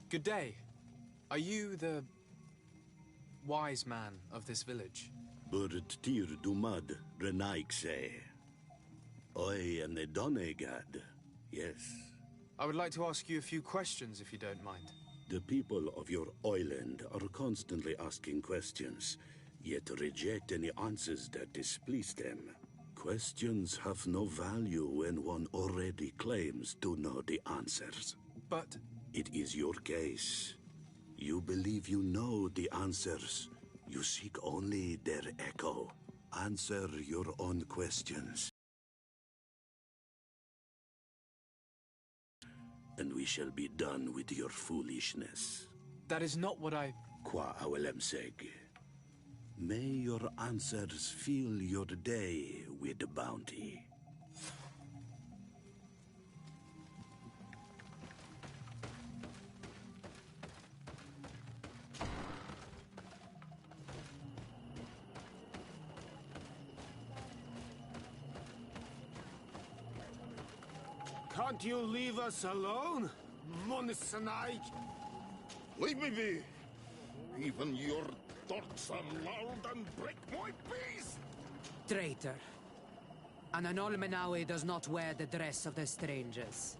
Good day. Are you the wise man of this village? Proprietario. I am the Donegad, yes. I would like to ask you a few questions, if you don't mind. The people of your island are constantly asking questions, yet reject any answers that displease them. Questions have no value when one already claims to know the answers. But it is your case. You believe you know the answers. You seek only their echo. Answer your own questions. And we shall be done with your foolishness. that is not what I... Qua awelemseg. May your answers fill your day with bounty. Can't you leave us alone, Monisanaik? Leave me be. Even your thoughts are loud and break my peace. Traitor. An Anolmenawi does not wear the dress of the strangers.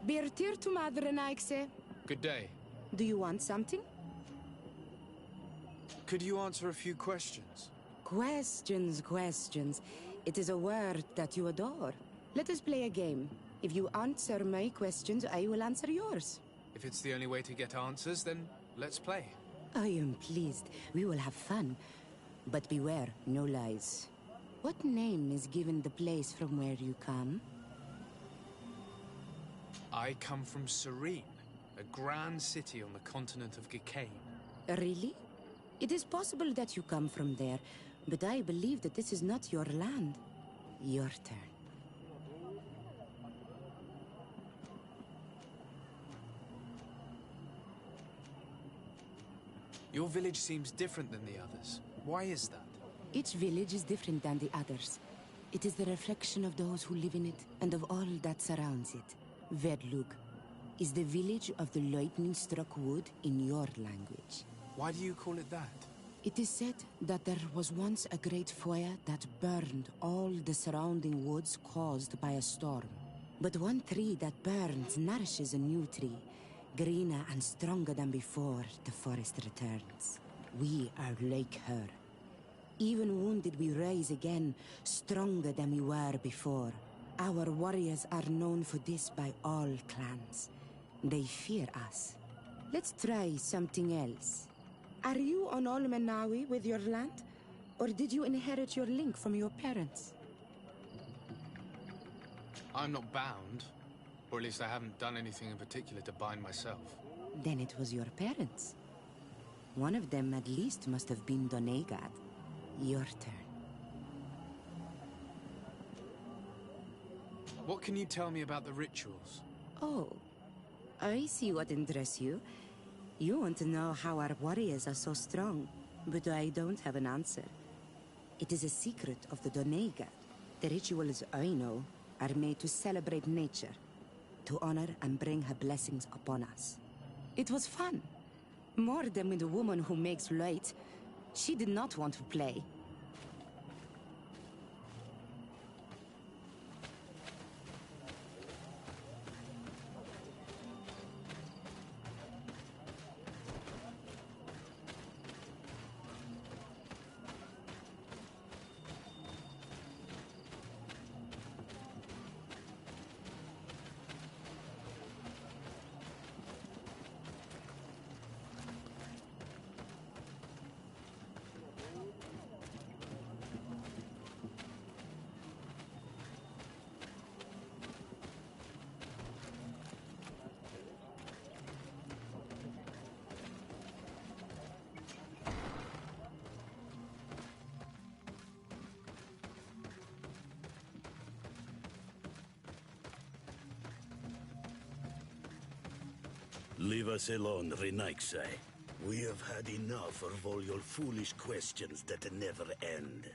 Birtir to Madre Naikse. Good day. Do you want something? Could you answer a few questions? Questions. It is a word that you adore. Let us play a game. If you answer my questions, I will answer yours. If it's the only way to get answers, then let's play. I am pleased. We will have fun. But beware, no lies. What name is given the place from where you come? I come from Serene, a grand city on the continent of Gicane. Really? It is possible that you come from there, but I believe that this is not your land. Your turn. Your village seems different than the others. Why is that? Each village is different than the others. It is the reflection of those who live in it and of all that surrounds it. Vedlug is the village of the lightning-struck wood in your language. Why do you call it that? It is said that there was once a great fire that burned all the surrounding woods caused by a storm. But one tree that burns nourishes a new tree, greener and stronger than before the forest returns. We are like her. Even wounded, we rise again, stronger than we were before. Our warriors are known for this by all clans. They fear us. Let's try something else. Are you on Olmenawi with your land? Or did you inherit your link from your parents? I'm not bound. Or at least I haven't done anything in particular to bind myself. Then it was your parents. One of them at least must have been Donegad. Your turn. What can you tell me about the rituals? Oh, I see what interests you. You want to know how our warriors are so strong, but I don't have an answer. It is a secret of the Donegad. The rituals I know are made to celebrate nature, to honor and bring her blessings upon us. It was fun. More than with the woman who makes light. She did not want to play. Leave us alone, Renaikse. We have had enough of all your foolish questions that never end.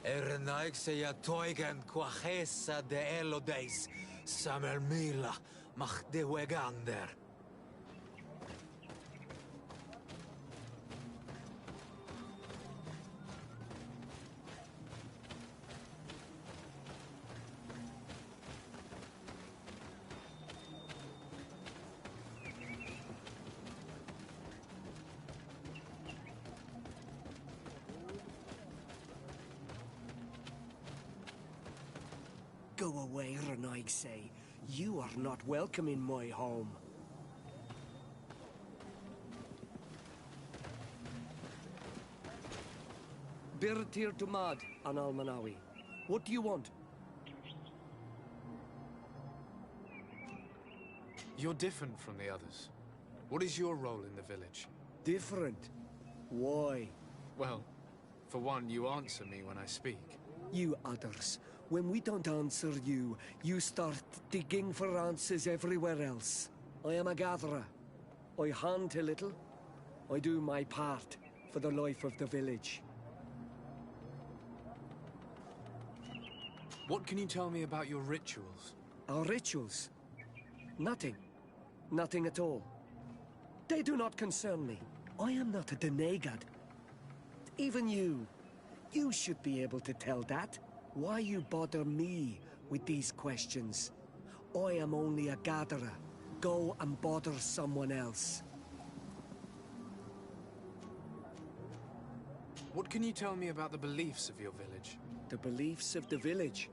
Ernaik ja toigen quachesa de elodeis, samermila, mach de wegander. Go away, Renaig say. You are not welcome in my home. Birtir to Mad, an Almanawi. What do you want? You're different from the others. What is your role in the village? Different? Why? Well, for one, you answer me when I speak. You others, when we don't answer you, you start digging for answers everywhere else. I am a gatherer. I hunt a little. I do my part for the life of the village. What can you tell me about your rituals? Our rituals? Nothing. Nothing at all. They do not concern me. I am not a denegad. Even you. You should be able to tell that. Why you bother me with these questions? I am only a gatherer. Go and bother someone else. What can you tell me about the beliefs of your village? The beliefs of the village?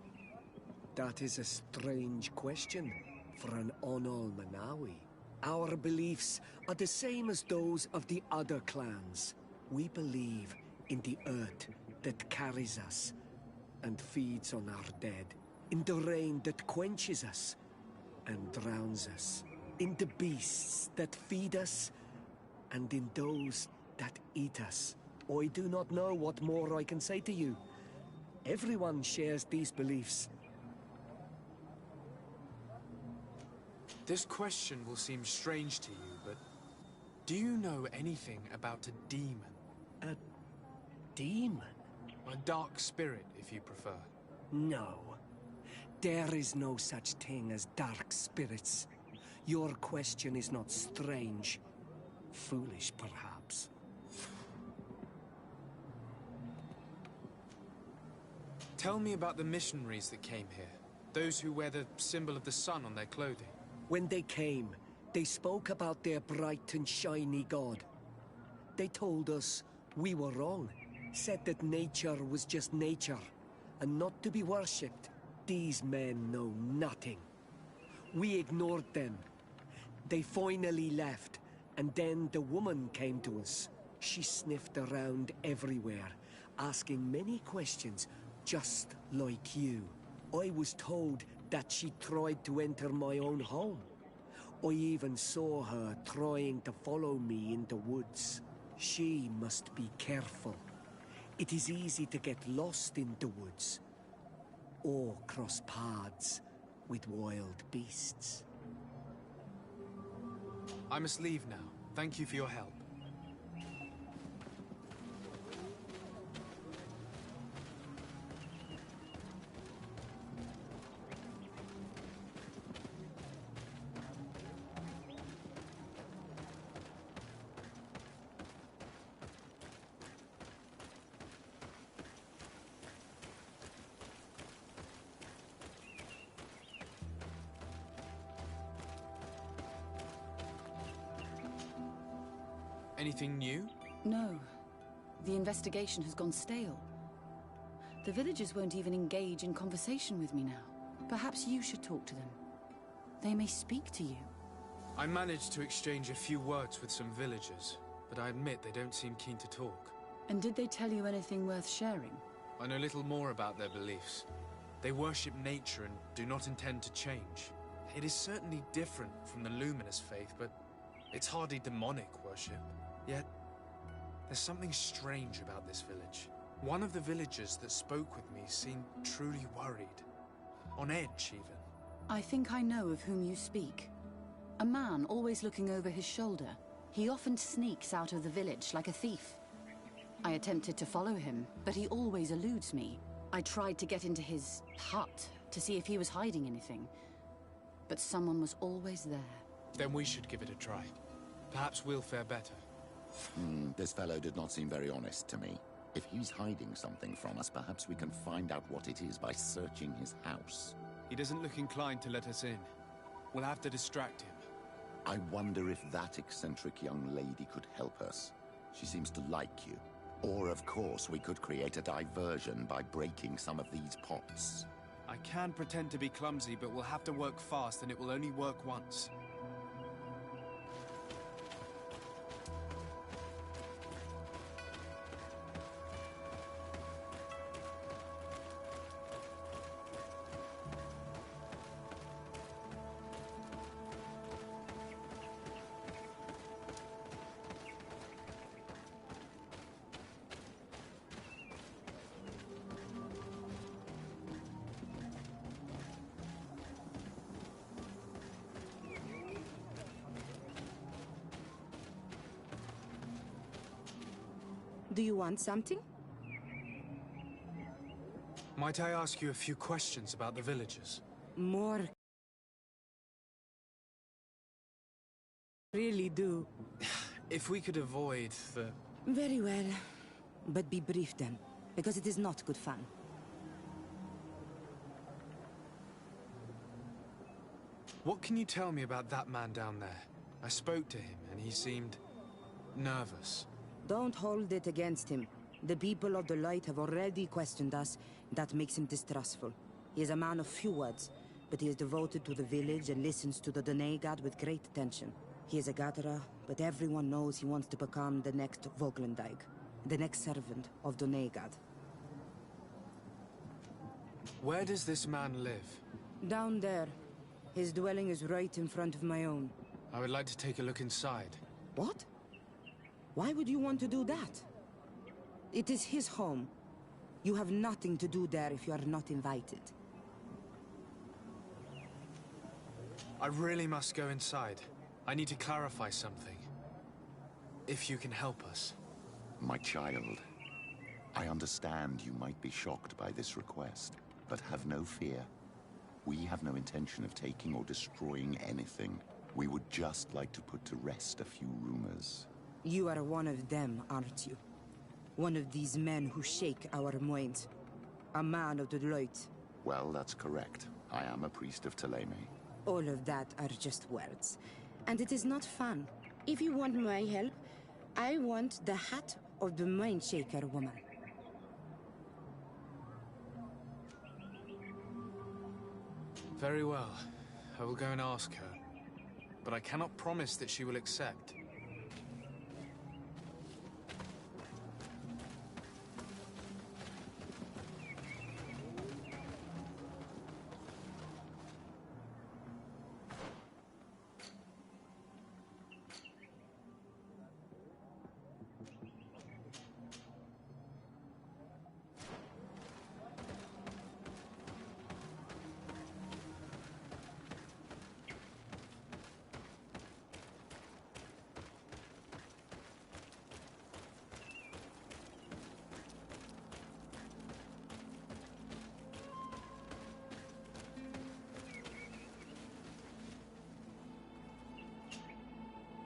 That is a strange question for an Onol Manawi. Our beliefs are the same as those of the other clans. We believe in the earth that carries us and feeds on our dead, in the rain that quenches us and drowns us, in the beasts that feed us and in those that eat us. I do not know what more I can say to you. Everyone shares these beliefs. This question will seem strange to you, but do you know anything about a demon? A demon? A dark spirit, if you prefer. No. There is no such thing as dark spirits. Your question is not strange. Foolish, perhaps. Tell me about the missionaries that came here. Those who wear the symbol of the sun on their clothing. When they came, they spoke about their bright and shiny god. They told us we were wrong. Said that nature was just nature, and not to be worshipped. These men know nothing. We ignored them. They finally left, and then the woman came to us. She sniffed around everywhere, asking many questions, just like you. I was told that she tried to enter my own home. I even saw her trying to follow me in the woods. She must be careful. It is easy to get lost in the woods, or cross paths with wild beasts. I must leave now. Thank you for your help. Anything new? No. The investigation has gone stale. The villagers won't even engage in conversation with me now. Perhaps you should talk to them. They may speak to you. I managed to exchange a few words with some villagers, but I admit they don't seem keen to talk. And did they tell you anything worth sharing? I know little more about their beliefs. They worship nature and do not intend to change. It is certainly different from the luminous faith, but it's hardly demonic worship. Yet, there's something strange about this village. One of the villagers that spoke with me seemed truly worried. On edge, even. I think I know of whom you speak. A man always looking over his shoulder. He often sneaks out of the village like a thief. I attempted to follow him, but he always eludes me. I tried to get into his hut to see if he was hiding anything, but someone was always there. Then we should give it a try. Perhaps we'll fare better. This fellow did not seem very honest to me. If he's hiding something from us, perhaps we can find out what it is by searching his house. He doesn't look inclined to let us in. We'll have to distract him. I wonder if that eccentric young lady could help us. She seems to like you. Or, of course, we could create a diversion by breaking some of these pots. I can pretend to be clumsy, but we'll have to work fast, and it will only work once. Do you want something? Might I ask you a few questions about the villagers? More. Really do. If we could avoid the... Very well. But be brief then, because it is not good fun. What can you tell me about that man down there? I spoke to him, and he seemed... nervous. Don't hold it against him. The people of the light have already questioned us. That makes him distrustful. He is a man of few words, but he is devoted to the village and listens to the Dene god with great attention. He is a gatherer, but everyone knows he wants to become the next Voglendyke, the next servant of Dene god. Where does this man live? Down there. His dwelling is right in front of my own. I would like to take a look inside. What? Why would you want to do that? It is his home. You have nothing to do there if you are not invited. I really must go inside. I need to clarify something. If you can help us. My child, I understand you might be shocked by this request, but have no fear. We have no intention of taking or destroying anything. We would just like to put to rest a few rumors. You are one of them, aren't you? One of these men who shake our minds. A man of the light. Well, that's correct. I am a priest of Ptolemy. All of that are just words. And it is not fun. If you want my help, I want the hat of the mind shaker woman. Very well. I will go and ask her. But I cannot promise that she will accept.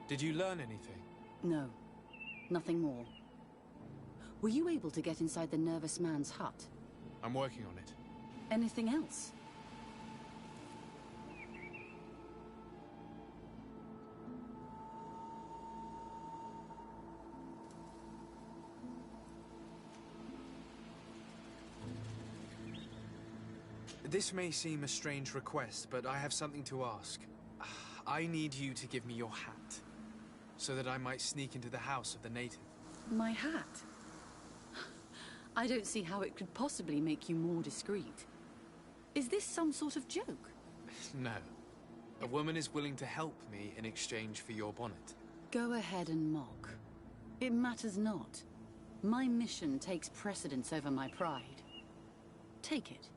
Did you learn anything? No. Nothing more. Were you able to get inside the nervous man's hut? I'm working on it. Anything else? This may seem a strange request, but I have something to ask. I need you to give me your hat, so that I might sneak into the house of the native. My hat? I don't see how it could possibly make you more discreet. Is this some sort of joke? No. A woman is willing to help me in exchange for your bonnet. Go ahead and mock. It matters not. My mission takes precedence over my pride. Take it.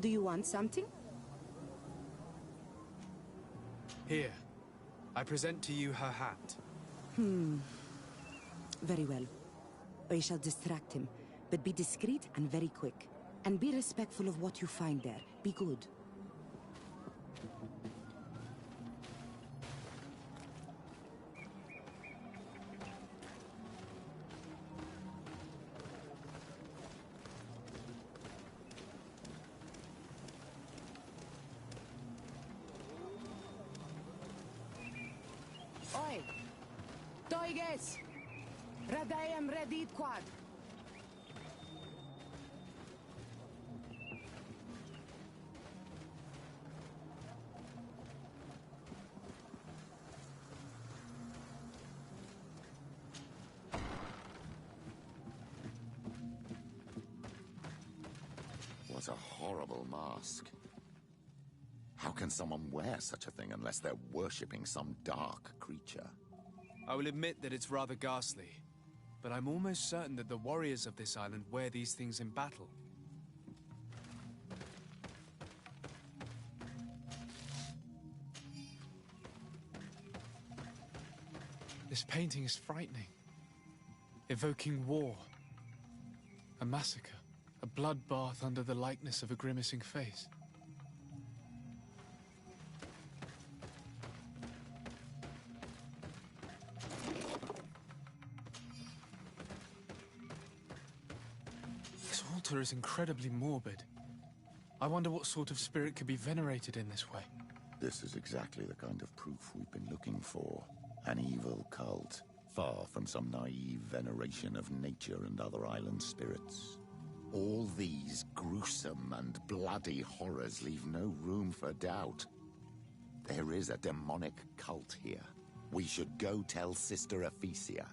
Do you want something? Here. I present to you her hat. Very well. I shall distract him, but be discreet and very quick. And be respectful of what you find there. Be good. Oi! Toiges! Radayam ready quad! What a horrible mask. How can someone wear such a thing unless they're worshipping some dark creature? I will admit that it's rather ghastly, but I'm almost certain that the warriors of this island wear these things in battle. This painting is frightening, evoking war, a massacre, a bloodbath under the likeness of a grimacing face. This altar is incredibly morbid. I wonder what sort of spirit could be venerated in this way. This is exactly the kind of proof we've been looking for. An evil cult, far from some naive veneration of nature and other island spirits. All these gruesome and bloody horrors leave no room for doubt. There is a demonic cult here. We should go tell Sister Ephesia.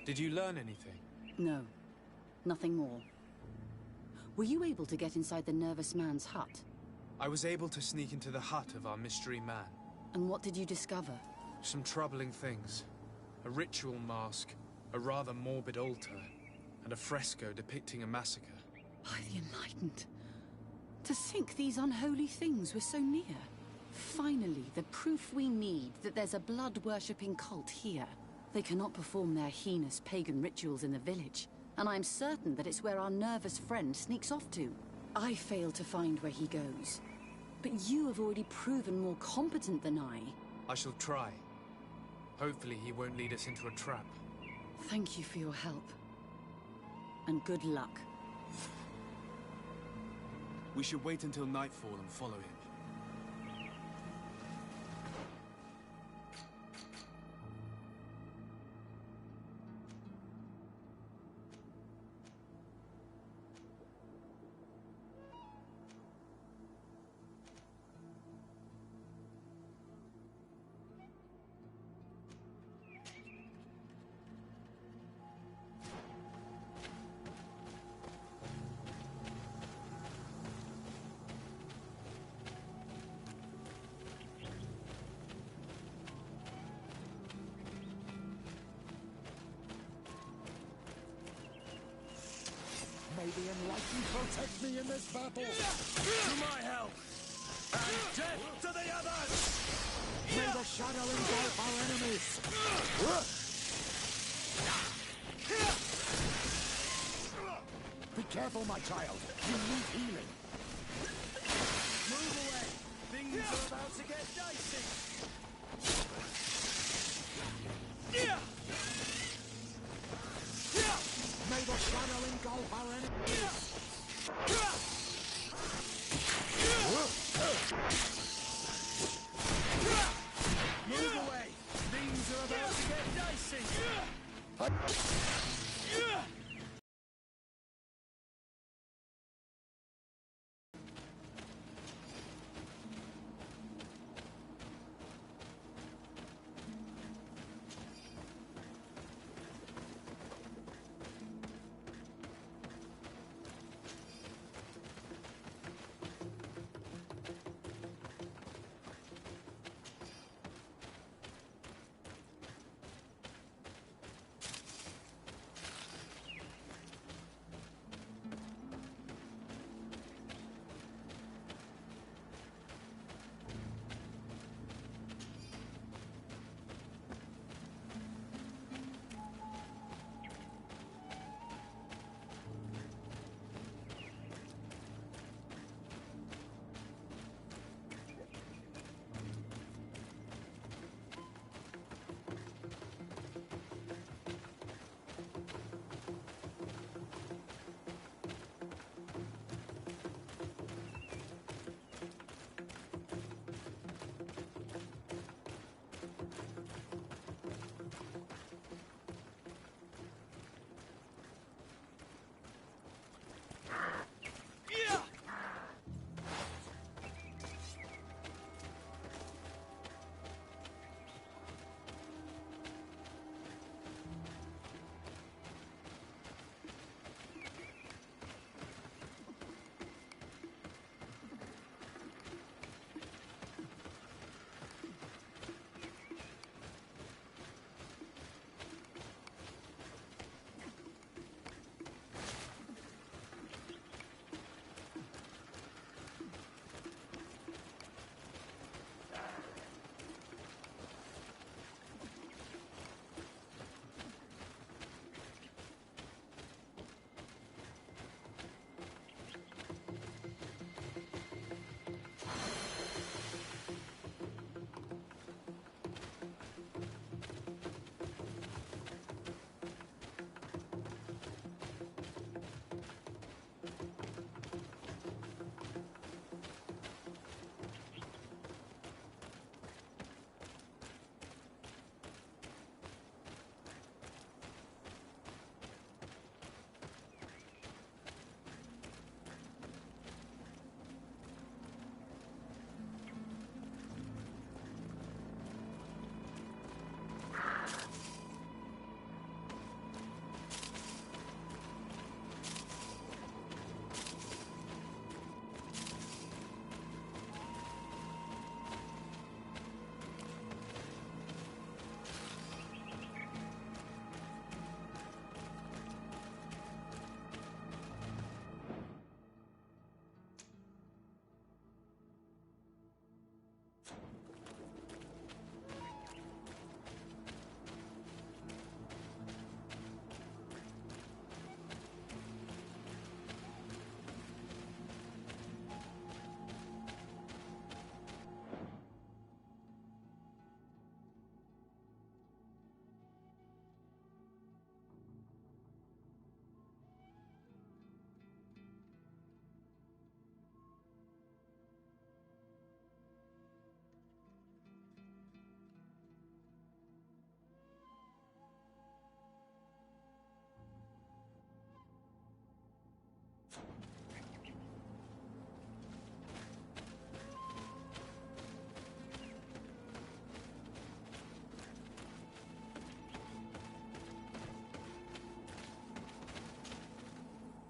Did you learn anything? No. Nothing more. Were you able to get inside the nervous man's hut? I was able to sneak into the hut of our mystery man. And what did you discover? Some troubling things. A ritual mask, a rather morbid altar, and a fresco depicting a massacre. By the Enlightened. To think these unholy things were so near. Finally, the proof we need that there's a blood-worshipping cult here. They cannot perform their heinous pagan rituals in the village, and I'm certain that it's where our nervous friend sneaks off to. I failed to find where he goes. But you have already proven more competent than I. I shall try. Hopefully he won't lead us into a trap. Thank you for your help. And good luck. We should wait until nightfall and follow him. and protect me in this battle. To my help. And death to the others! May the shadow engulf our enemies! Be careful, my child. You need healing. Move away. Things are about to get dicey. May the shadow engulf our enemies! Move away! Things are about to get dicey!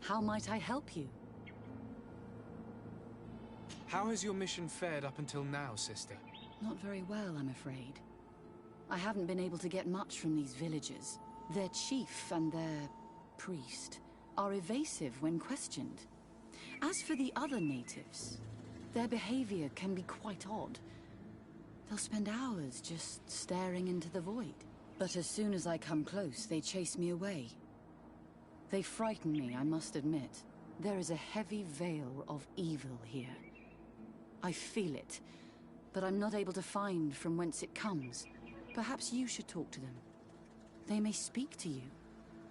How might I help you? How has your mission fared up until now, sister? Not very well, I'm afraid. I haven't been able to get much from these villagers. Their chief and their priest are evasive when questioned. As for the other natives, their behavior can be quite odd. They'll spend hours just staring into the void. But as soon as I come close, they chase me away. They frighten me, I must admit. There is a heavy veil of evil here. I feel it, but I'm not able to find from whence it comes. Perhaps you should talk to them. They may speak to you.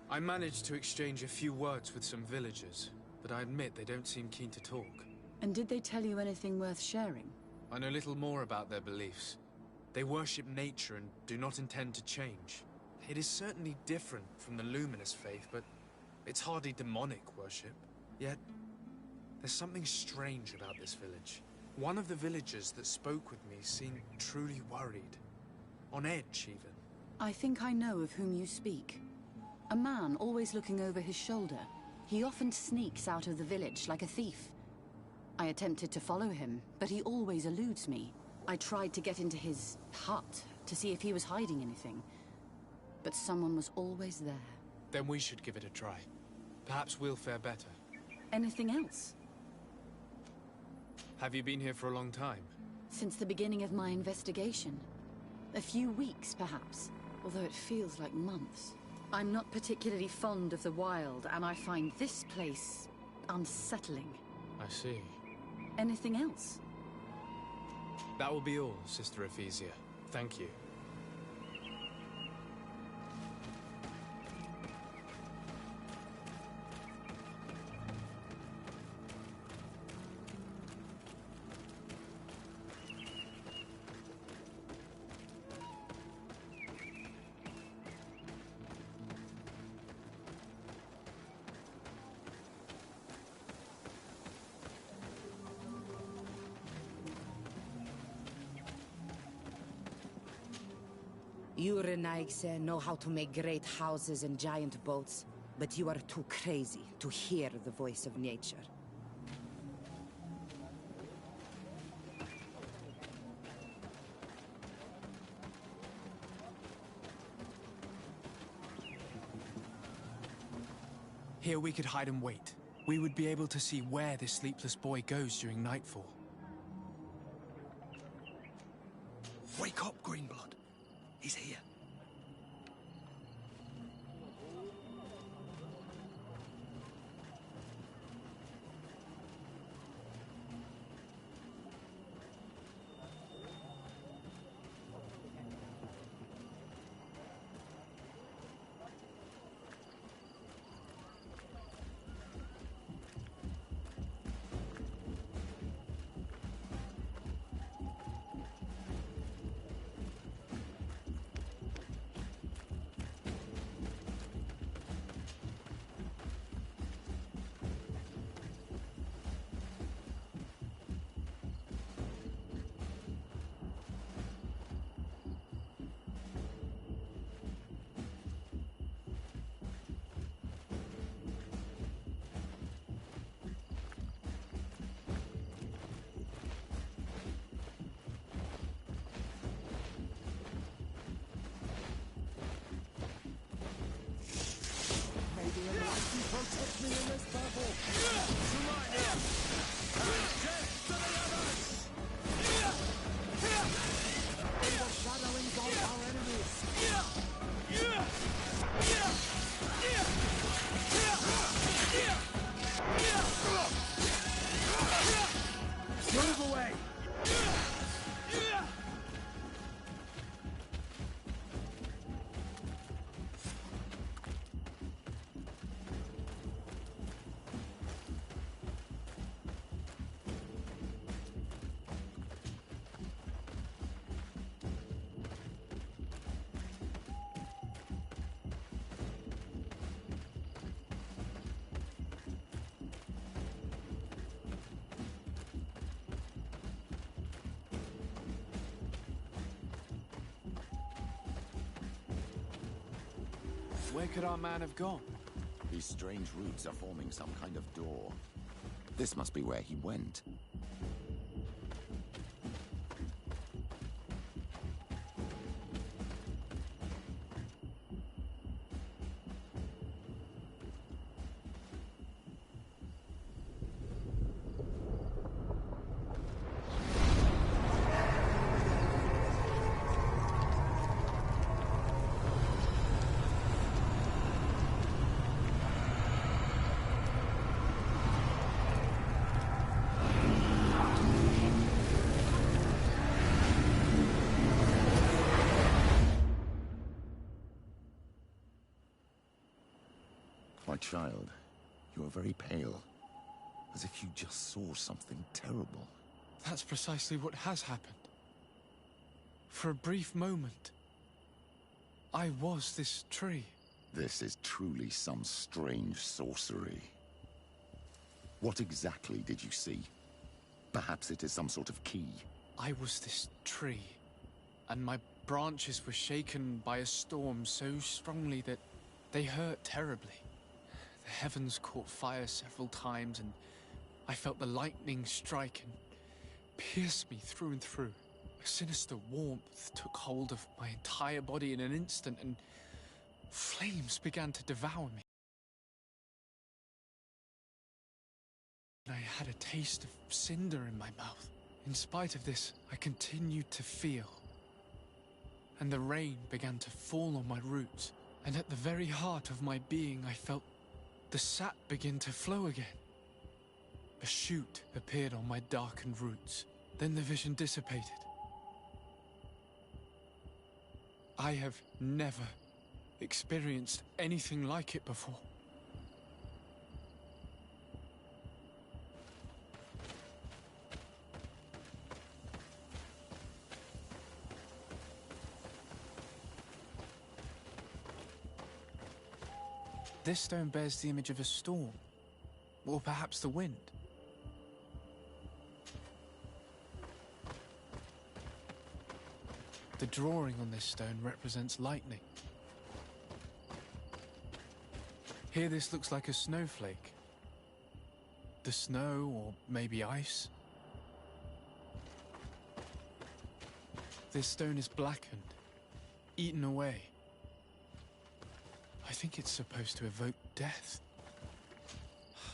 I managed to exchange a few words with some villagers, but I admit they don't seem keen to talk. And did they tell you anything worth sharing? I know little more about their beliefs. They worship nature and do not intend to change. It is certainly different from the luminous faith, but it's hardly demonic worship. Yet, there's something strange about this village. One of the villagers that spoke with me seemed truly worried. On edge, even. I think I know of whom you speak. A man always looking over his shoulder. He often sneaks out of the village like a thief. I attempted to follow him, but he always eludes me. I tried to get into his hut to see if he was hiding anything, but someone was always there. Then we should give it a try. Perhaps we'll fare better. Anything else? Have you been here for a long time? Since the beginning of my investigation. A few weeks, perhaps, although it feels like months. I'm not particularly fond of the wild, and I find this place unsettling. I see. Anything else? That will be all, Sister Ephesia. Thank you. You Renaigse know how to make great houses and giant boats, but you are too crazy to hear the voice of nature. Here we could hide and wait. We would be able to see where this sleepless boy goes during nightfall. Wake up, Greenblood. He's here. Protect me in this battle! To my help! Death to the others! Overshadowing our enemies! Move away! Where could our man have gone? These strange roots are forming some kind of door. This must be where he went. My child, you are very pale, as if you just saw something terrible. That's precisely what has happened. For a brief moment, I was this tree. This is truly some strange sorcery. What exactly did you see? Perhaps it is some sort of key. I was this tree, and my branches were shaken by a storm so strongly that they hurt terribly. The heavens caught fire several times, and I felt the lightning strike and pierce me through and through. A sinister warmth took hold of my entire body in an instant, and flames began to devour me. I had a taste of cinder in my mouth. In spite of this, I continued to feel. And the rain began to fall on my roots, and at the very heart of my being I felt the sap begin to flow again. A shoot appeared on my darkened roots. Then the vision dissipated. I have never experienced anything like it before. This stone bears the image of a storm, or perhaps the wind. The drawing on this stone represents lightning. Here this looks like a snowflake. The snow, or maybe ice. This stone is blackened, eaten away. I think it's supposed to evoke death.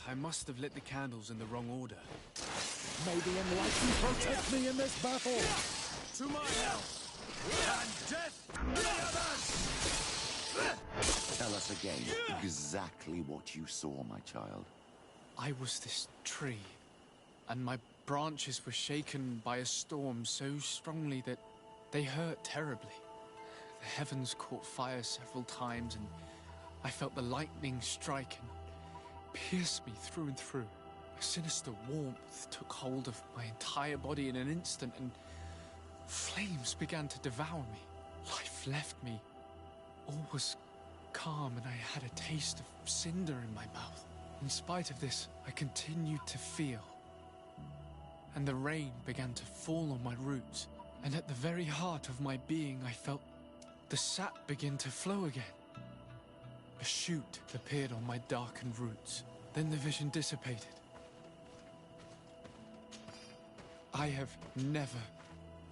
I must have lit the candles in the wrong order. May the enlightened protect me in this battle! To my help! And death the others! Tell us again exactly what you saw, my child. I was this tree, and my branches were shaken by a storm so strongly that they hurt terribly. The heavens caught fire several times, and I felt the lightning strike and pierce me through and through. A sinister warmth took hold of my entire body in an instant, and flames began to devour me. Life left me. All was calm, and I had a taste of cinder in my mouth. In spite of this, I continued to feel. And the rain began to fall on my roots, and at the very heart of my being I felt the sap begin to flow again. A shoot appeared on my darkened roots. Then the vision dissipated. I have never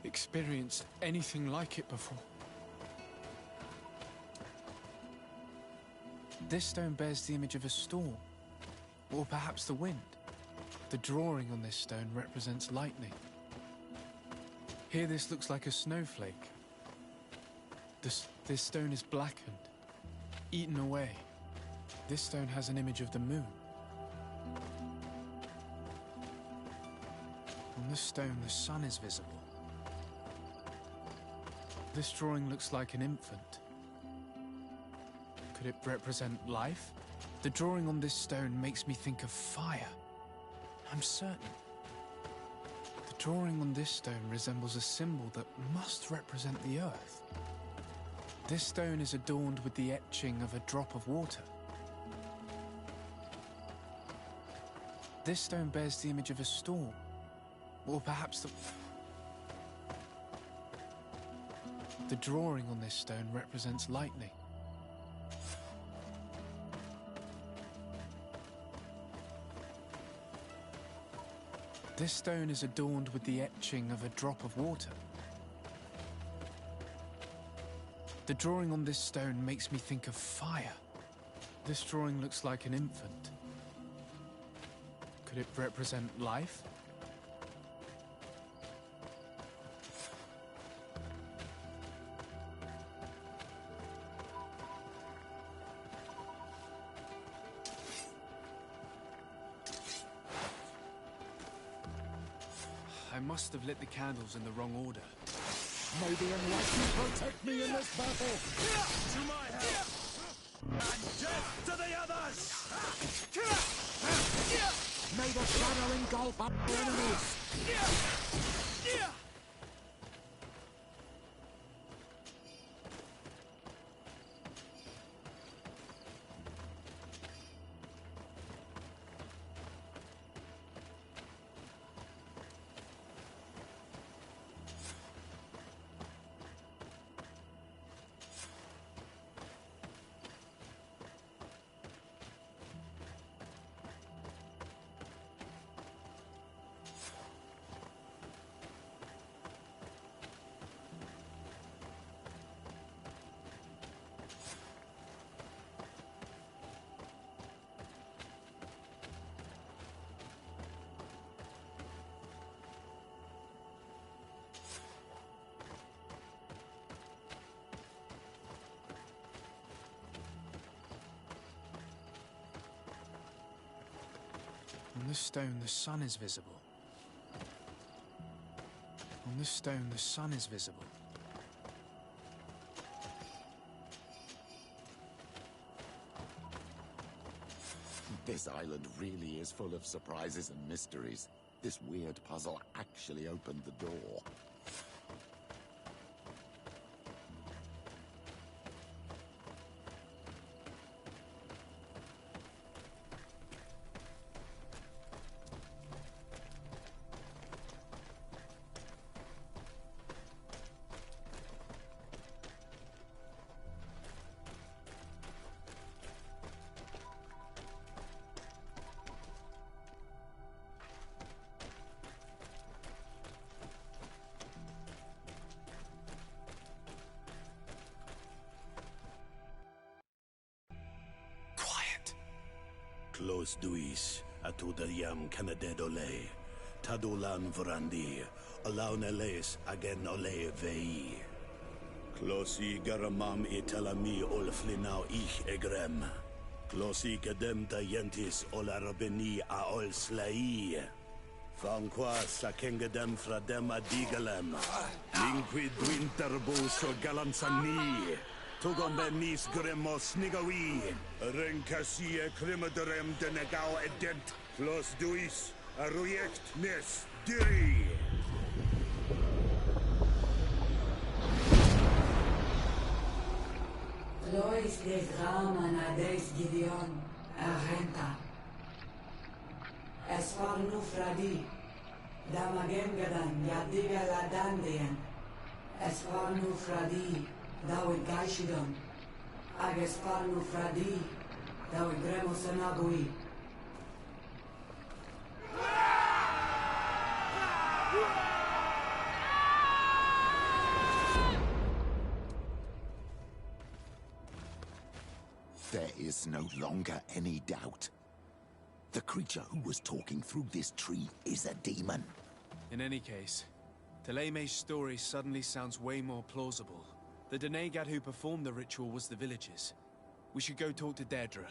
experienced anything like it before. This stone bears the image of a storm, or perhaps the wind. The drawing on this stone represents lightning. Here this looks like a snowflake. This stone is blackened, eaten away. This stone has an image of the moon. On this stone, the sun is visible. This drawing looks like an infant. Could it represent life? The drawing on this stone makes me think of fire. I'm certain. The drawing on this stone resembles a symbol that must represent the earth. This stone is adorned with the etching of a drop of water. This stone bears the image of a storm, or perhaps the drawing on this stone represents lightning. This stone is adorned with the etching of a drop of water. The drawing on this stone makes me think of fire. This drawing looks like an infant. Could it represent life? I must have lit the candles in the wrong order. May the enlightened protect me in this battle! To my help! And death to the others! May the shadow engulf our enemies! On this stone, the sun is visible. On this stone, the sun is visible. This island really is full of surprises and mysteries. This weird puzzle actually opened the door. Close duis, atudayam canadedole, tadulan vrandi, alauneles agen ole vei. Closi garamam italami olflinau ich egrem. Closi cadem tayentis olarabeni a ol slai. Fanqua sakengedem fradem adigalem. Linquid winterbus o galansani. Tugom benis gremos nigawi. Renkasie krimaderem denegau edent. Clos duis, aruject nes diri. Lois des Raman ades Gideon, Argenta. Esfarnu fradi, Damagengadan, Yadiga ladandian. Esfarnu fradi, Dawi Gaishidon. Agesfarnu fradi, Dawi Gremosanabui. There is no longer any doubt. The creature who was talking through this tree is a demon. In any case, Teleme's story suddenly sounds way more plausible. The Denegad who performed the ritual was the villagers. We should go talk to Deirdre.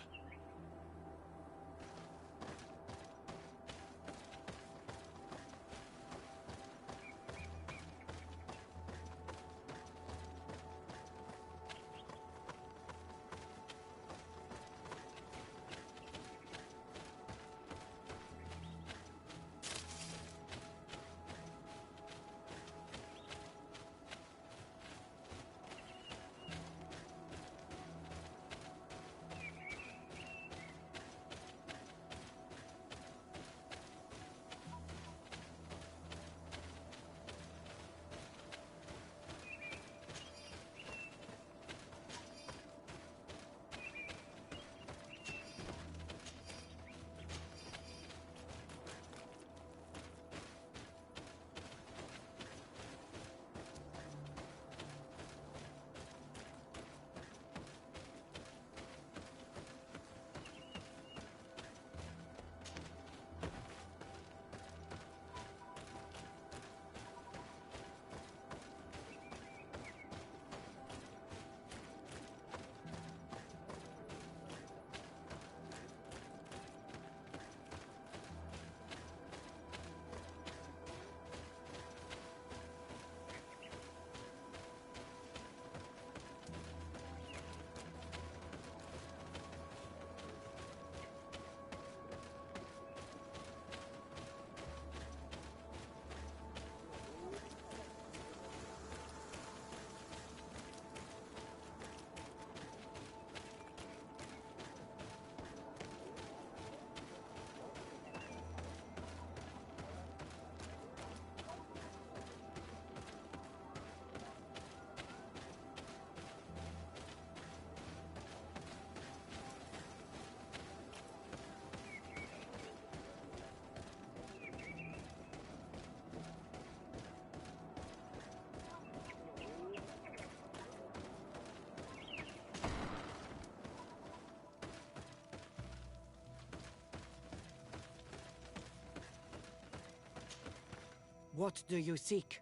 What do you seek?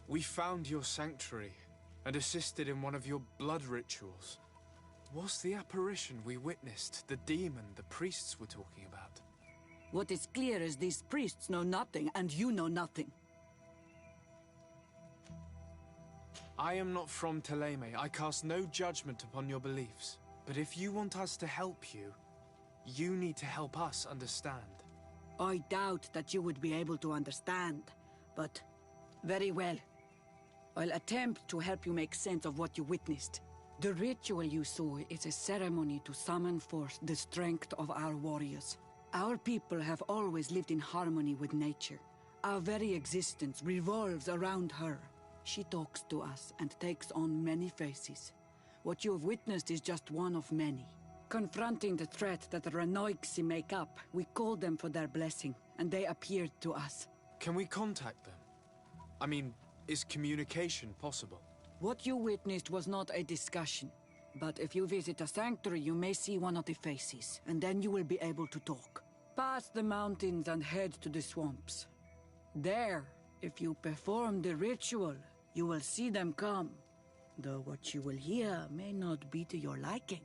We found your sanctuary and assisted in one of your blood rituals. Was the apparition we witnessed the demon the priests were talking about? What is clear is these priests know nothing, and you know nothing. I am not from Teleme. I cast no judgment upon your beliefs. But if you want us to help you, you need to help us understand. I doubt that you would be able to understand, but very well. I'll attempt to help you make sense of what you witnessed. The ritual you saw is a ceremony to summon forth the strength of our warriors. Our people have always lived in harmony with nature. Our very existence revolves around her. She talks to us and takes on many faces. What you have witnessed is just one of many. Confronting the threat that the Renoixi make up, we called them for their blessing, and they appeared to us. Can we contact them? I mean, is communication possible? What you witnessed was not a discussion. But if you visit a sanctuary, you may see one of the faces, and then you will be able to talk. Pass the mountains and head to the swamps. There, if you perform the ritual, you will see them come. Though what you will hear may not be to your liking.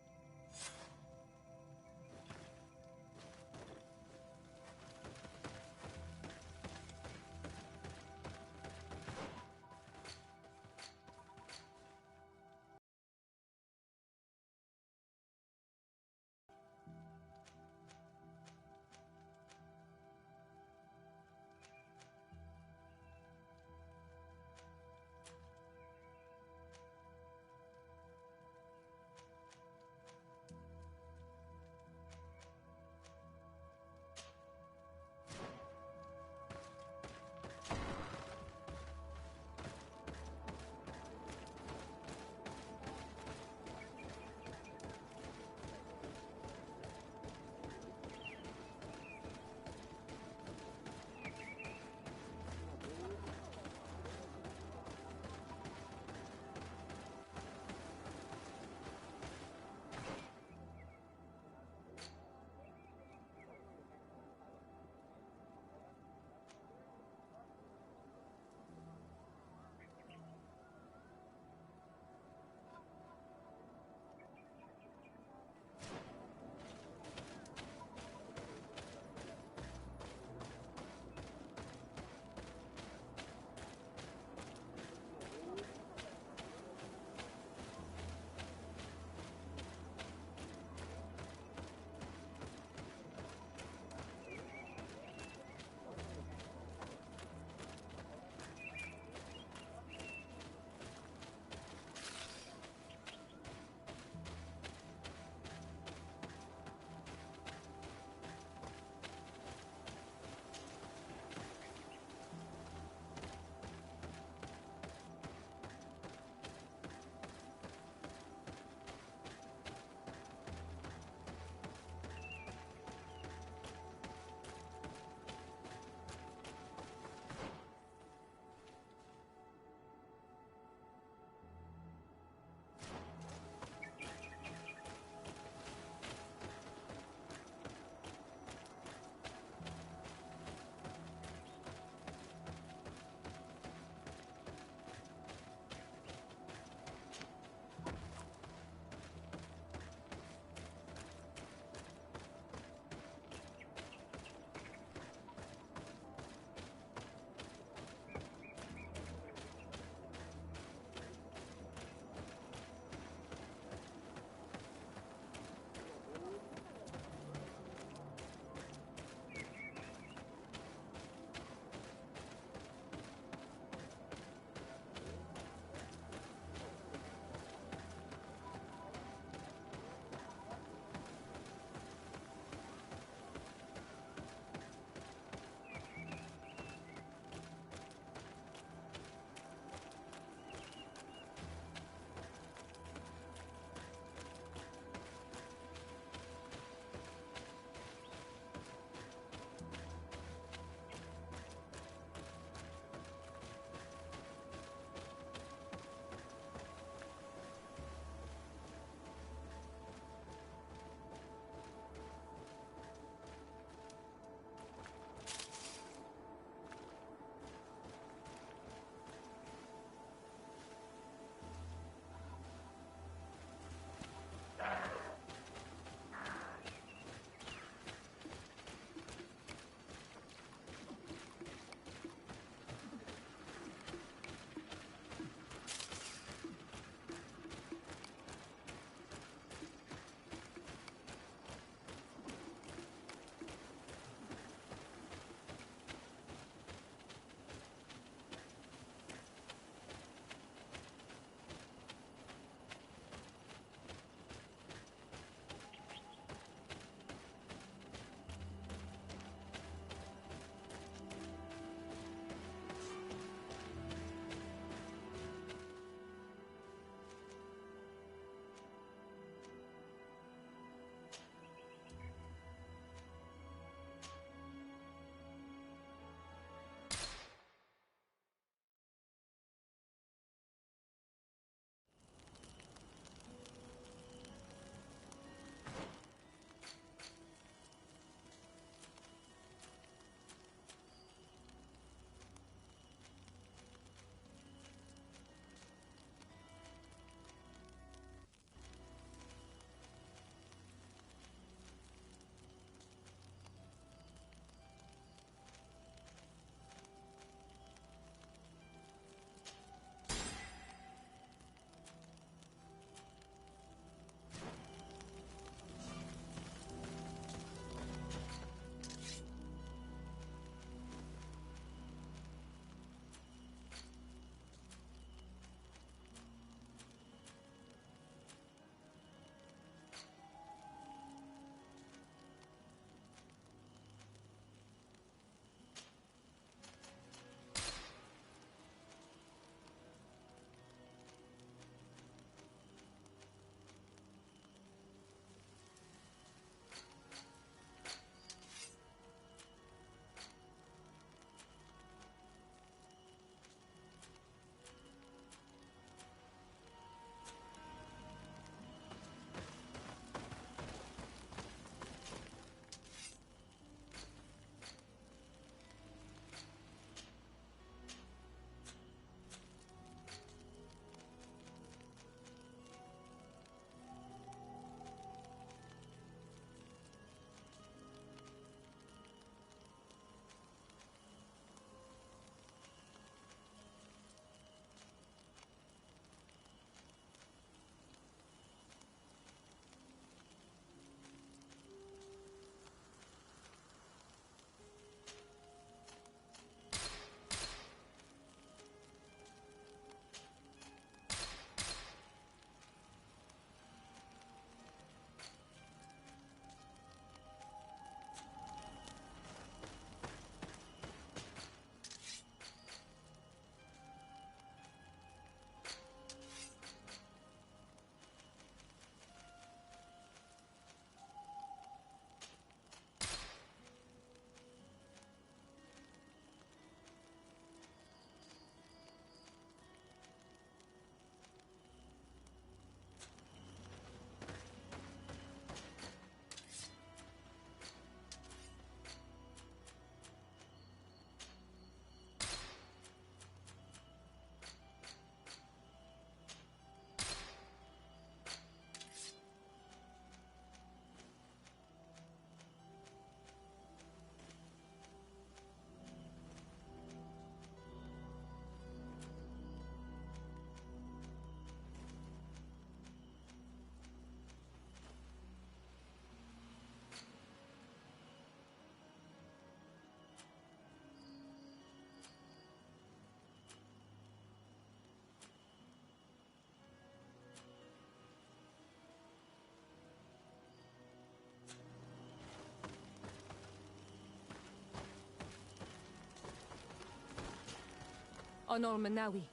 Honor Manawi.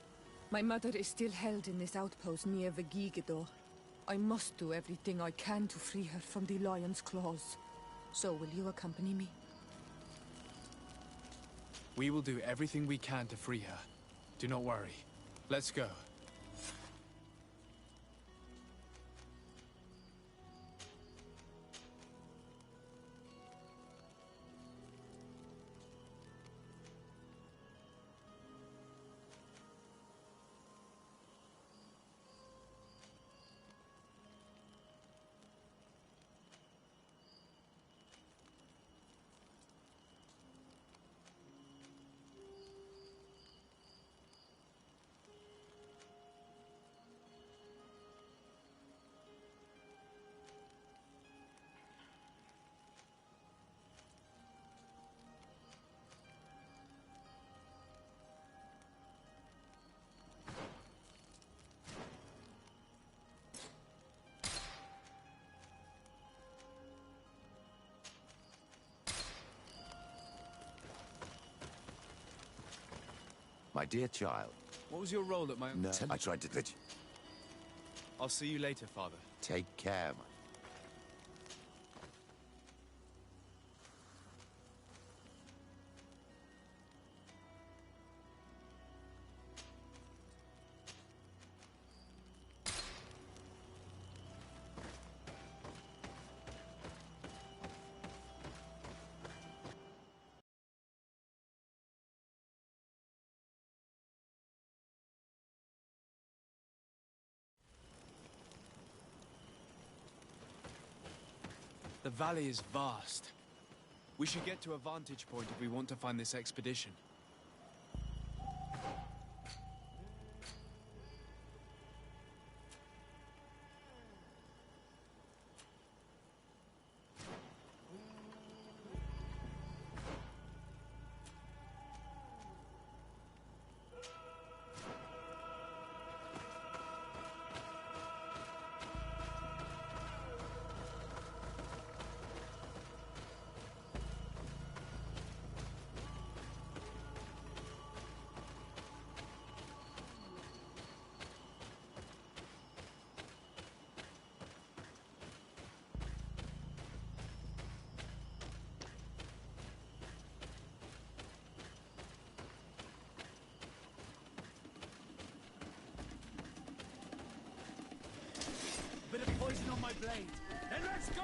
My mother is still held in this outpost near Vegigador. I must do everything I can to free her from the lion's claws. So will you accompany me? We will do everything we can to free her. Do not worry. Let's go. My dear child. What was your role at my... No, I tried to... I'll see you later, Father. Take care, man. The valley is vast. We should get to a vantage point if we want to find this expedition. Bit of poison on my blade. Then let's go!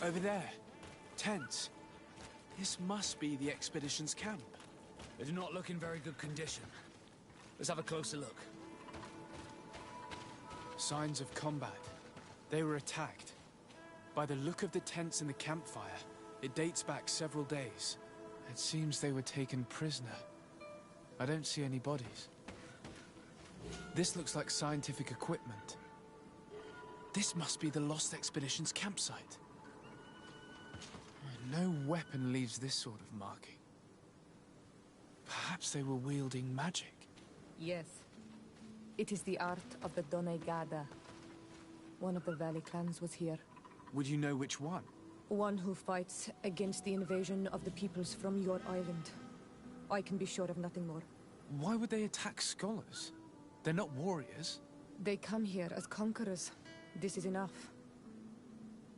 Over there. Tents. This must be the expedition's camp. They do not look in very good condition. Let's have a closer look. Signs of combat. They were attacked. By the look of the tents and the campfire, it dates back several days. It seems they were taken prisoner. I don't see any bodies. This looks like scientific equipment. This must be the Lost Expedition's campsite. No weapon leaves this sort of marking. Perhaps they were wielding magic. Yes. It is the art of the Donegada. One of the Valley clans was here. Would you know which one? One who fights against the invasion of the peoples from your island. I can be sure of nothing more. Why would they attack scholars? They're not warriors. They come here as conquerors. This is enough.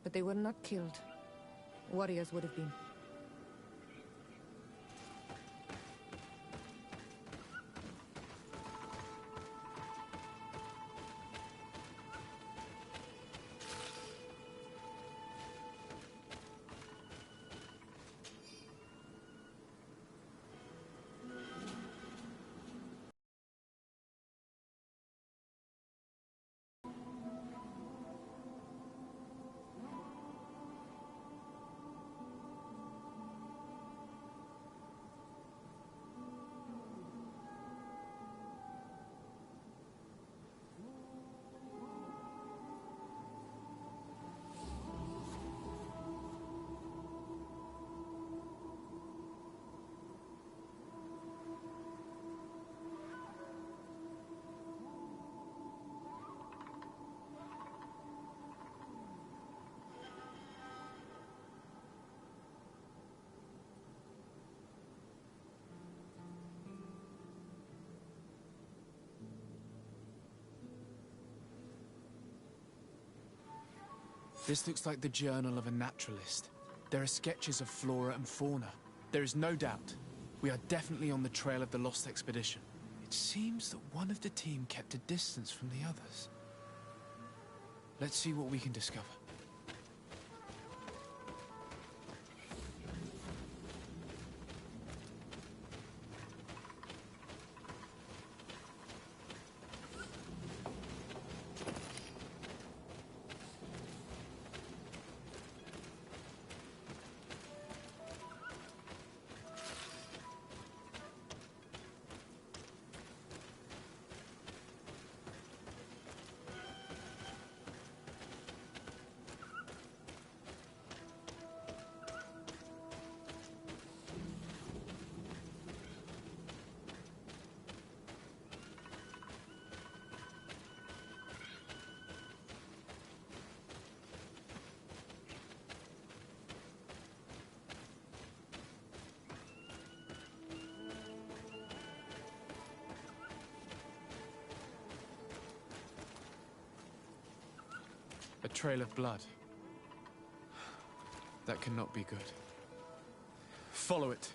But they were not killed. Warriors would have been. This looks like the journal of a naturalist. There are sketches of flora and fauna. There is no doubt. We are definitely on the trail of the Lost Expedition. It seems that one of the team kept a distance from the others. Let's see what we can discover. A trail of blood. That cannot be good. Follow it.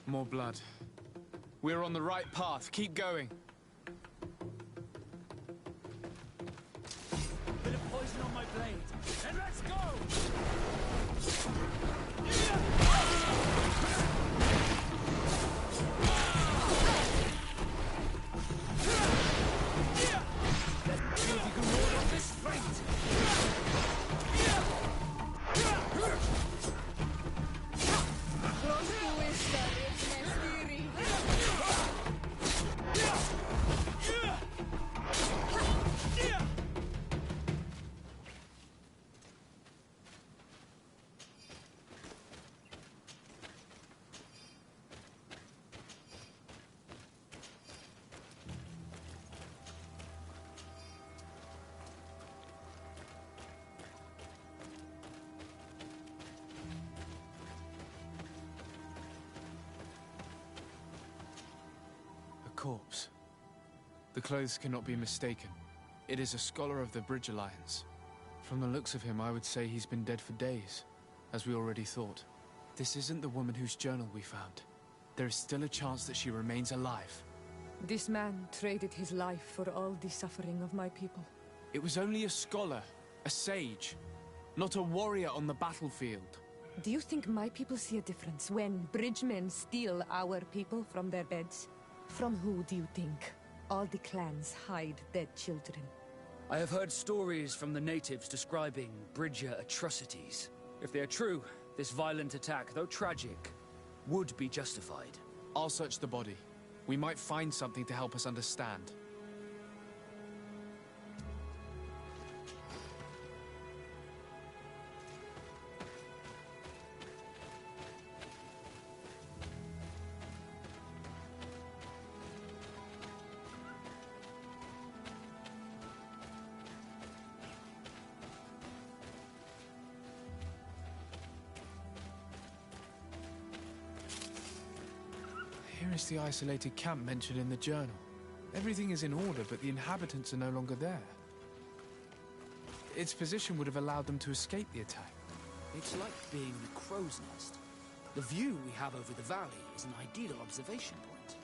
More blood. We're on the right path. Keep going. Bit of poison on my blade. And let's go! Let's see if you can ward off this fight. corpse. The clothes cannot be mistaken. It is a scholar of the Bridge Alliance. From the looks of him, I would say he's been dead for days, as we already thought. This isn't the woman whose journal we found. There is still a chance that she remains alive. This man traded his life for all the suffering of my people. It was only a scholar, a sage, not a warrior on the battlefield. Do you think my people see a difference when bridgemen steal our people from their beds? From who do you think all the clans hide dead children? I have heard stories from the natives describing Bridger atrocities. If they are true, this violent attack, though tragic, would be justified. I'll search the body. We might find something to help us understand. Here is the isolated camp mentioned in the journal. Everything is in order, but the inhabitants are no longer there. Its position would have allowed them to escape the attack. It's like being in a crow's nest. The view we have over the valley is an ideal observation point.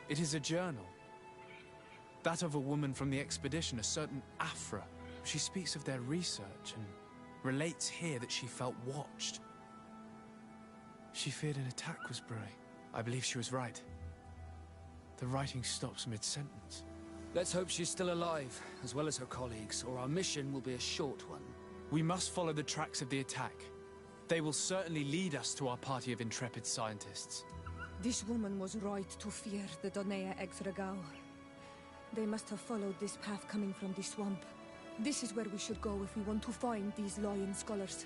It is a journal. That of a woman from the expedition, a certain Afra. She speaks of their research and relates here that she felt watched. She feared an attack was brewing. I believe she was right. The writing stops mid-sentence. Let's hope she's still alive, as well as her colleagues, or our mission will be a short one. We must follow the tracks of the attack. They will certainly lead us to our party of intrepid scientists. This woman was right to fear the Donea Exregao. They must have followed this path coming from the swamp. This is where we should go if we want to find these lion scholars.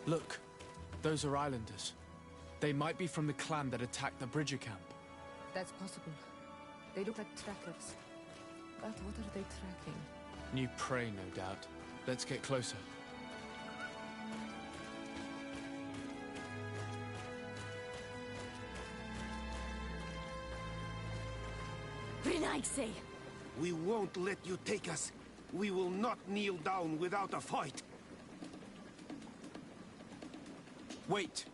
Look, those are islanders. They might be from the clan that attacked the Bridger camp. That's possible. They look like trackers. But what are they tracking? New prey, no doubt. Let's get closer. Renaigse! We won't let you take us. We will not kneel down without a fight. Wait.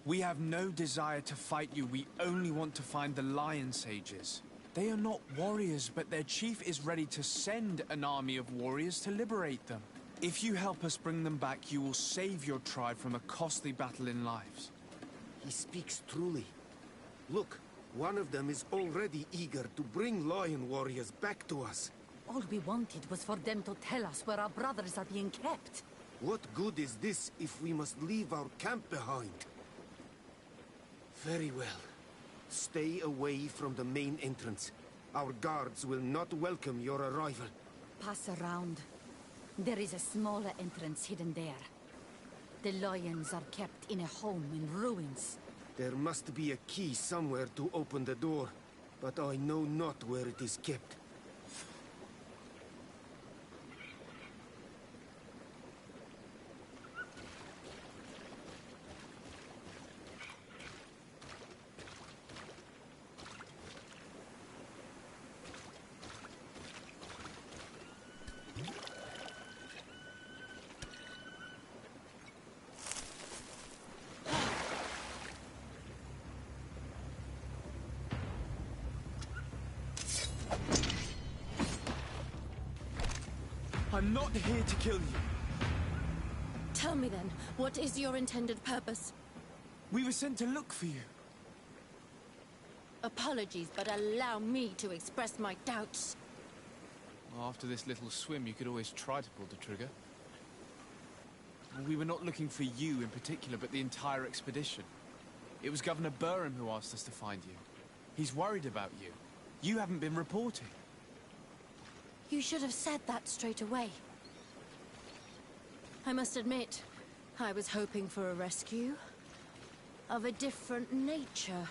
We have no desire to fight you. We only want to find the Lion Sages. They are not warriors, but their chief is ready to send an army of warriors to liberate them. If you help us bring them back, you will save your tribe from a costly battle in lives. He speaks truly. Look, one of them is already eager to bring lion warriors back to us. All we wanted was for them to tell us where our brothers are being kept. What good is this if we must leave our camp behind? Very well. Stay away from the main entrance. Our guards will not welcome your arrival. Pass around. There is a smaller entrance hidden there. The lions are kept in a home in ruins. There must be a key somewhere to open the door, but I know not where it is kept. I'm not here to kill you. Tell me then, what is your intended purpose? We were sent to look for you. Apologies, but allow me to express my doubts. Well, after this little swim, you could always try to pull the trigger. We were not looking for you in particular, but the entire expedition. It was Governor Burham who asked us to find you. He's worried about you. You haven't been reporting. You should have said that straight away. I must admit, I was hoping for a rescue of a different nature.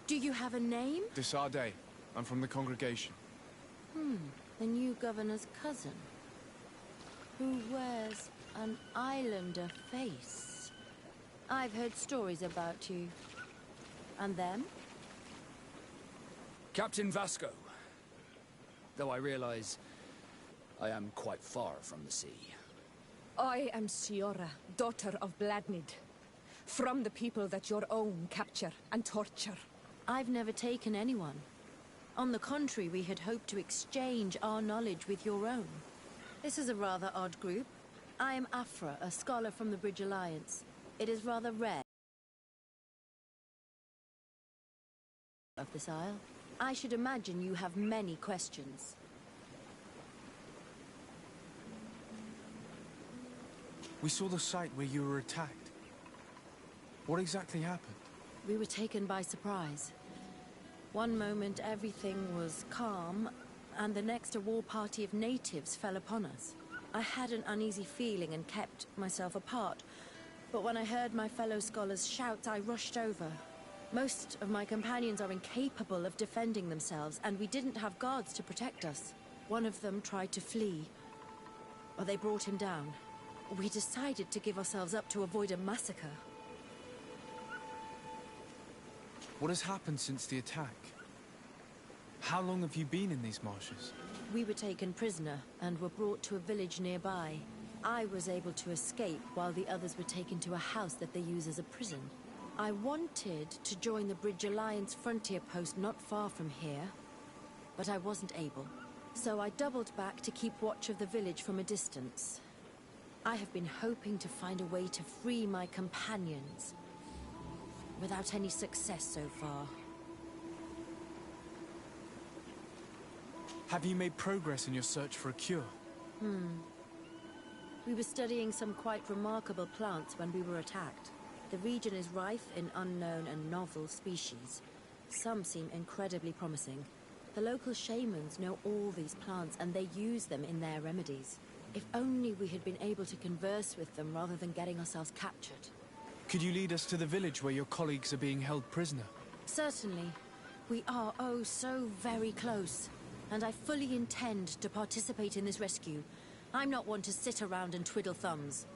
Do you have a name? Desarde. I'm from the congregation. The new governor's cousin, who wears an islander face. I've heard stories about you. And them? Captain Vasco. Though I realize I am quite far from the sea. I am Siora, daughter of Bladnid. From the people that your own capture and torture. I've never taken anyone. On the contrary, we had hoped to exchange our knowledge with your own. This is a rather odd group. I am Afra, a scholar from the Bridge Alliance. It is rather rare of this isle. I should imagine you have many questions. We saw the site where you were attacked. What exactly happened? We were taken by surprise. One moment everything was calm, and the next a war party of natives fell upon us. I had an uneasy feeling and kept myself apart, but when I heard my fellow scholars' shouts, I rushed over. Most of my companions are incapable of defending themselves, and we didn't have guards to protect us. One of them tried to flee, but they brought him down. We decided to give ourselves up to avoid a massacre. What has happened since the attack? How long have you been in these marshes? We were taken prisoner and were brought to a village nearby. I was able to escape while the others were taken to a house that they use as a prison. I wanted to join the Bridge Alliance frontier post not far from here, but I wasn't able. So I doubled back to keep watch of the village from a distance. I have been hoping to find a way to free my companions, without any success so far. Have you made progress in your search for a cure? We were studying some quite remarkable plants when we were attacked. The region is rife in unknown and novel species. Some seem incredibly promising. The local shamans know all these plants and they use them in their remedies. If only we had been able to converse with them rather than getting ourselves captured. Could you lead us to the village where your colleagues are being held prisoner? Certainly. We are, oh, so very close. And I fully intend to participate in this rescue. I'm not one to sit around and twiddle thumbs.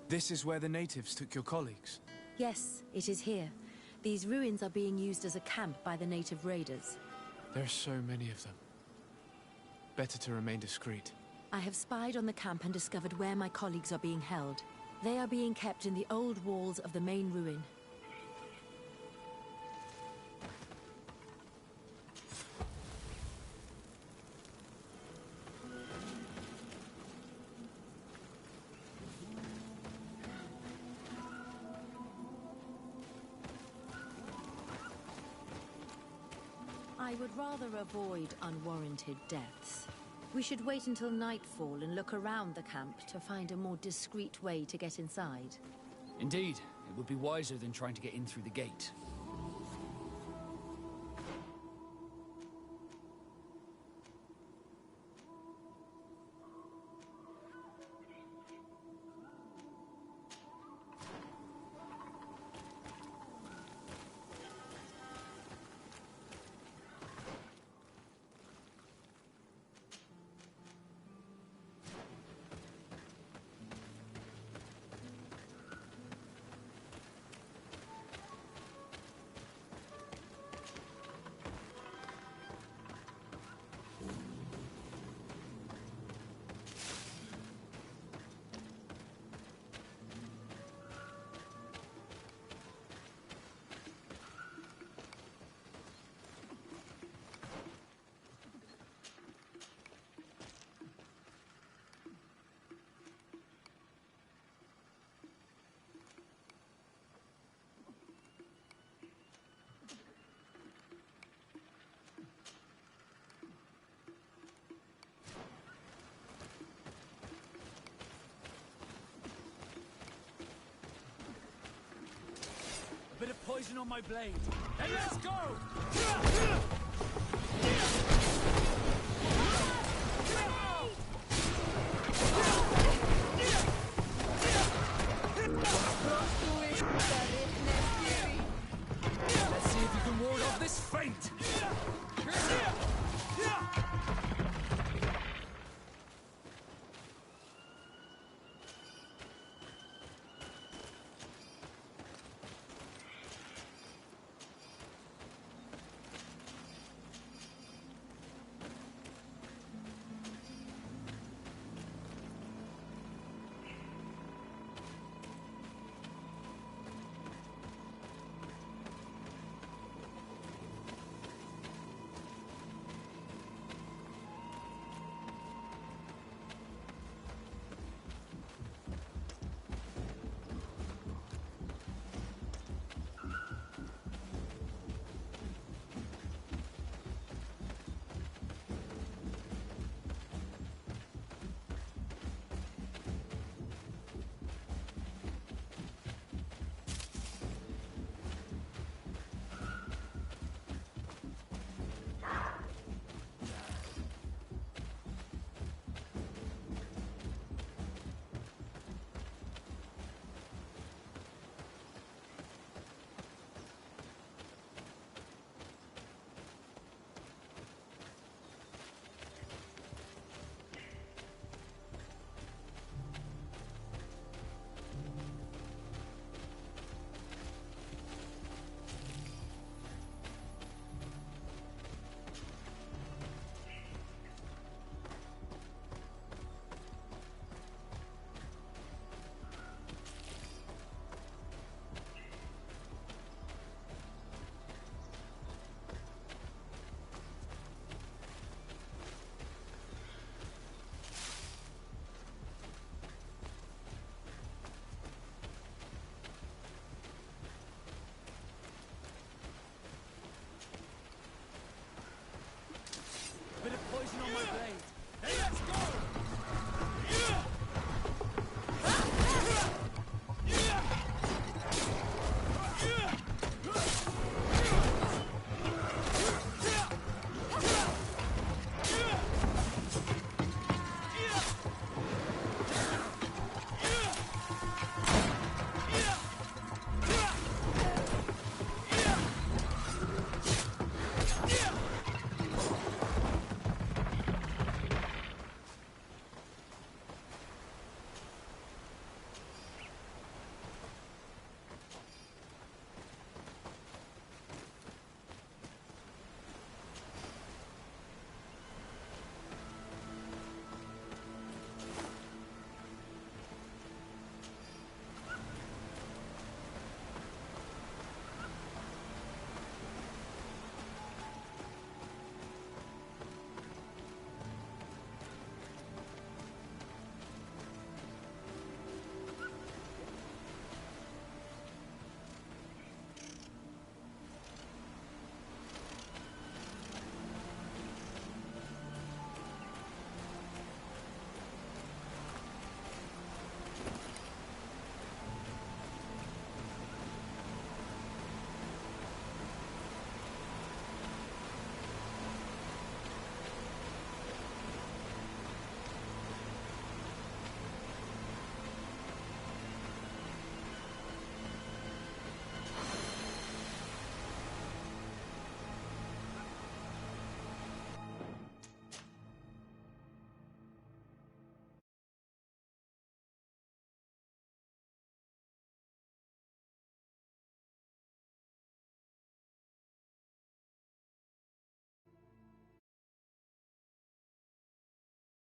This is where the natives took your colleagues? Yes, it is here. These ruins are being used as a camp by the native raiders. There are so many of them. Better to remain discreet. I have spied on the camp and discovered where my colleagues are being held. They are being kept in the old walls of the main ruin. I would rather avoid unwarranted deaths. We should wait until nightfall and look around the camp to find a more discreet way to get inside. Indeed, it would be wiser than trying to get in through the gate. A bit of poison on my blade. Then let's go!